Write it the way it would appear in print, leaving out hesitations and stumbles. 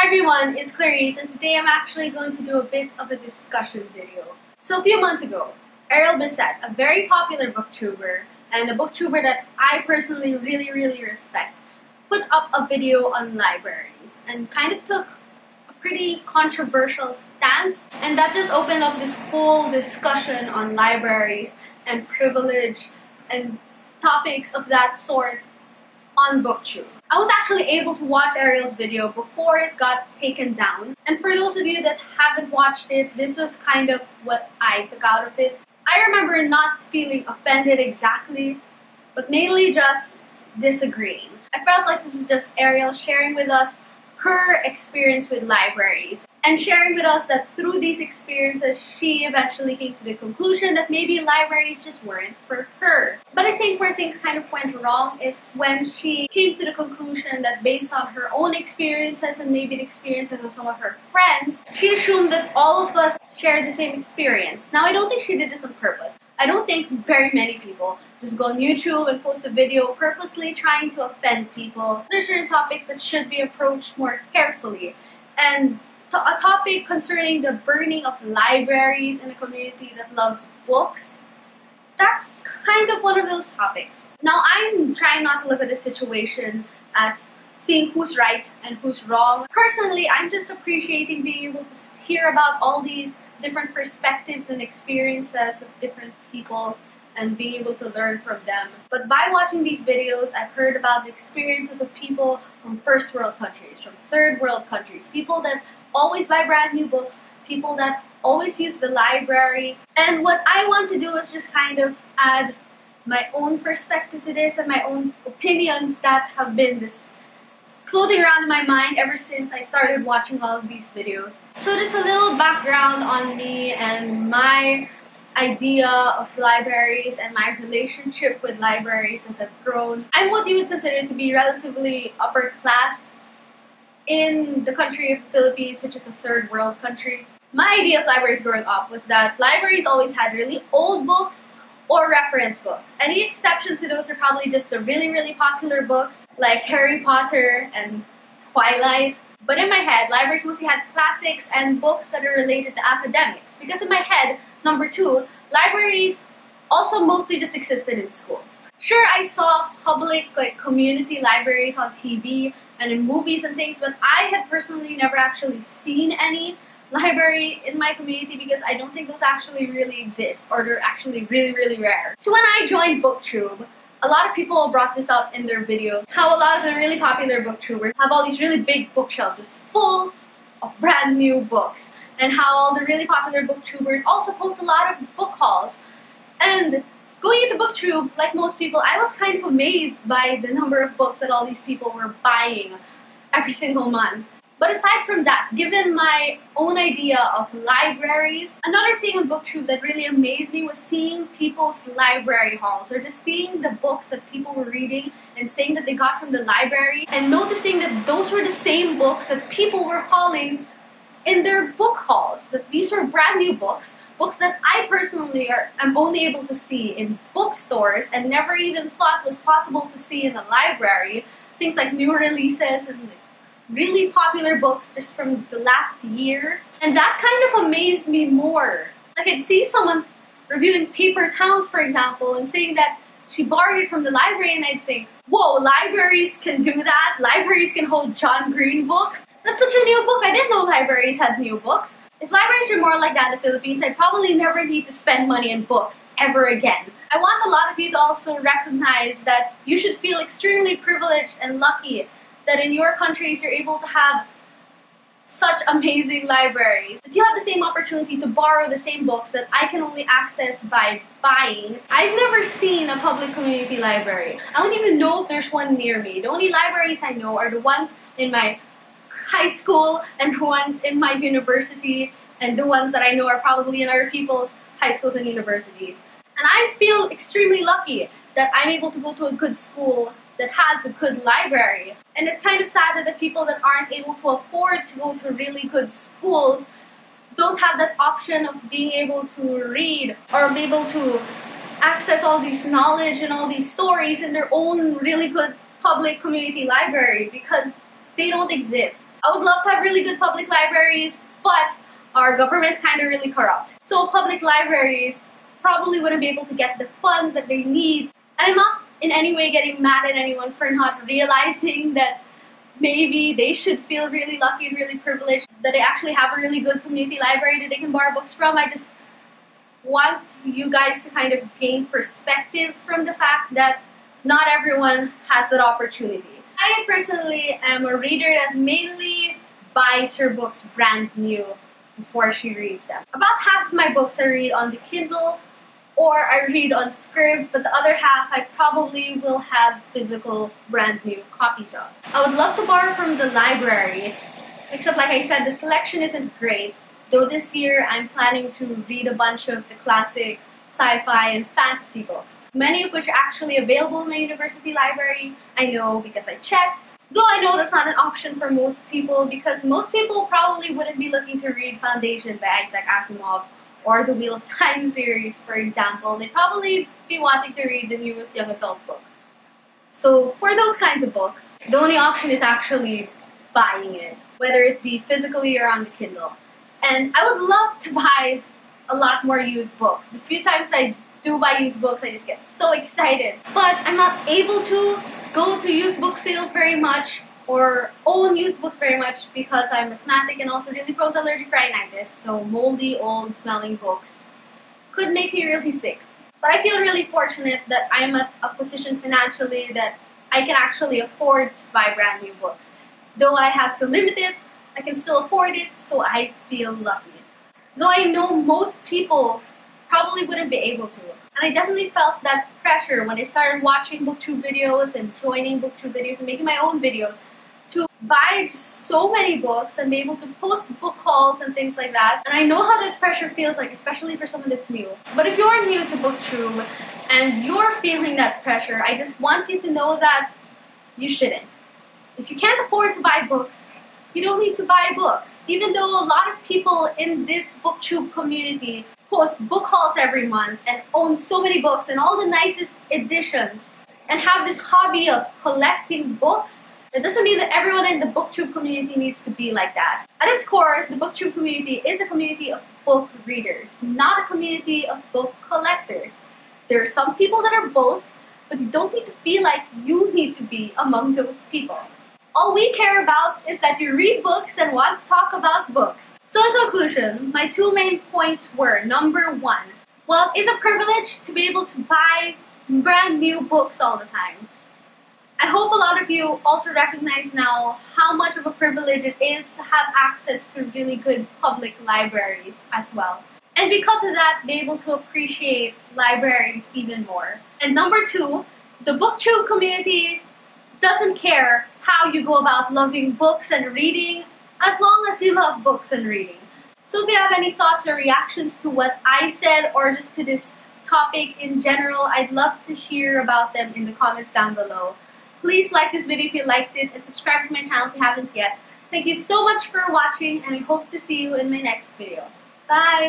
everyone, it's Clarice, and today I'm actually going to do a bit of a discussion video. So a few months ago, Ariels, a very popular booktuber, and a booktuber that I personally really respect, put up a video on libraries and kind of took a pretty controversial stance, and that just opened up this whole discussion on libraries and privilege and topics of that sort on BookTube. I was actually able to watch Ariel's video before it got taken down, and for those of you that haven't watched it, this was kind of what I took out of it. I remember not feeling offended exactly, but mainly just disagreeing. I felt like this is just Ariel sharing with us her experience with libraries, and sharing with us that through these experiences she eventually came to the conclusion that maybe libraries just weren't for her. But I think where things kind of went wrong is when she came to the conclusion that based on her own experiences and maybe the experiences of some of her friends, she assumed that all of us shared the same experience. Now, I don't think she did this on purpose. I don't think very many people just go on YouTube and post a video purposely trying to offend people. There are certain topics that should be approached more carefully, and a topic concerning the burning of libraries in a community that loves books, that's kind of one of those topics. Now, I'm trying not to look at this situation as seeing who's right and who's wrong. Personally, I'm just appreciating being able to hear about all these different perspectives and experiences of different people and being able to learn from them. But by watching these videos, I've heard about the experiences of people from first world countries, from third world countries, people that always buy brand new books, people that always use the library. And what I want to do is just kind of add my own perspective to this and my own opinions that have been just floating around in my mind ever since I started watching all of these videos. So just a little background on me and my idea of libraries and my relationship with libraries as I've grown. I'm what you would consider to be relatively upper class in the country of the Philippines, which is a third world country. My idea of libraries growing up was that libraries always had really old books or reference books. Any exceptions to those are probably just the really popular books like Harry Potter and Twilight. But in my head, libraries mostly had classics and books that are related to academics. Because in my head, number two, libraries also mostly just existed in schools. Sure, I saw public community libraries on TV and in movies and things, but I had personally never actually seen any library in my community because I don't think those actually really exist, or they're actually really rare. So when I joined BookTube, a lot of people brought this up in their videos, how a lot of the really popular booktubers have all these really big bookshelves just full of brand new books, and how all the really popular booktubers also post a lot of book hauls. And going into BookTube, like most people, I was kind of amazed by the number of books that all these people were buying every single month. But aside from that, given my own idea of libraries, another thing on BookTube that really amazed me was seeing people's library hauls, or just seeing the books that people were reading and saying that they got from the library, and noticing that those were the same books that people were hauling in their book hauls. That these were brand new books, books that I personally am only able to see in bookstores and never even thought was possible to see in a library. Things like new releases and really popular books just from the last year. And that kind of amazed me more. Like, I'd see someone reviewing Paper Towns, for example, and saying that she borrowed it from the library, and I'd think, whoa, libraries can do that? Libraries can hold John Green books? That's such a new book. I didn't know libraries had new books. If libraries were more like that in the Philippines, I'd probably never need to spend money on books ever again. I want a lot of you to also recognize that you should feel extremely privileged and lucky that in your countries you're able to have such amazing libraries, that you have the same opportunity to borrow the same books that I can only access by buying. I've never seen a public community library. I don't even know if there's one near me. The only libraries I know are the ones in my high school and the ones in my university, and the ones that I know are probably in other people's high schools and universities. And I feel extremely lucky that I'm able to go to a good school that has a good library. And it's kind of sad that the people that aren't able to afford to go to really good schools don't have that option of being able to read or be able to access all these knowledge and all these stories in their own really good public community library, because they don't exist. I would love to have really good public libraries, but our government's kind of really corrupt. So public libraries probably wouldn't be able to get the funds that they need. And I'm not in any way getting mad at anyone for not realizing that maybe they should feel really lucky and really privileged that they actually have a really good community library that they can borrow books from. I just want you guys to kind of gain perspective from the fact that not everyone has that opportunity. I personally am a reader that mainly buys her books brand new before she reads them. About half of my books I read on the Kindle or I read on Scribd, but the other half I probably will have physical brand new copies of. I would love to borrow from the library, except like I said, the selection isn't great, though this year I'm planning to read a bunch of the classic sci-fi and fantasy books, many of which are actually available in my university library. I know because I checked, though I know that's not an option for most people because most people probably wouldn't be looking to read Foundation by Isaac Asimov or the Wheel of Time series, for example. They'd probably be wanting to read the newest young adult book. So for those kinds of books, the only option is actually buying it, whether it be physically or on the Kindle. And I would love to buy a lot more used books. The few times I do buy used books, I just get so excited. But I'm not able to go to used book sales very much or own used books very much because I'm asthmatic and also really prone to allergic rhinitis, so moldy, old smelling books could make me really sick. But I feel really fortunate that I'm at a position financially that I can actually afford to buy brand new books. Though I have to limit it, I can still afford it, so I feel lucky. Though I know most people probably wouldn't be able to. And I definitely felt that pressure when I started watching BookTube videos and joining BookTube videos and making my own videos to buy just so many books and be able to post book hauls and things like that. And I know how that pressure feels like, especially for someone that's new. But if you're new to BookTube and you're feeling that pressure, I just want you to know that you shouldn't. If you can't afford to buy books, you don't need to buy books. Even though a lot of people in this BookTube community post book hauls every month and own so many books and all the nicest editions and have this hobby of collecting books, it doesn't mean that everyone in the BookTube community needs to be like that. At its core, the BookTube community is a community of book readers, not a community of book collectors. There are some people that are both, but you don't need to feel like you need to be among those people. All we care about is that you read books and want to talk about books. So in conclusion, my two main points were, number one, well, it's a privilege to be able to buy brand new books all the time. I hope a lot of you also recognize now how much of a privilege it is to have access to really good public libraries as well. And because of that, be able to appreciate libraries even more. And number two, the BookTube community doesn't care how you go about loving books and reading, as long as you love books and reading. So if you have any thoughts or reactions to what I said or just to this topic in general, I'd love to hear about them in the comments down below. Please like this video if you liked it and subscribe to my channel if you haven't yet. Thank you so much for watching and I hope to see you in my next video. Bye!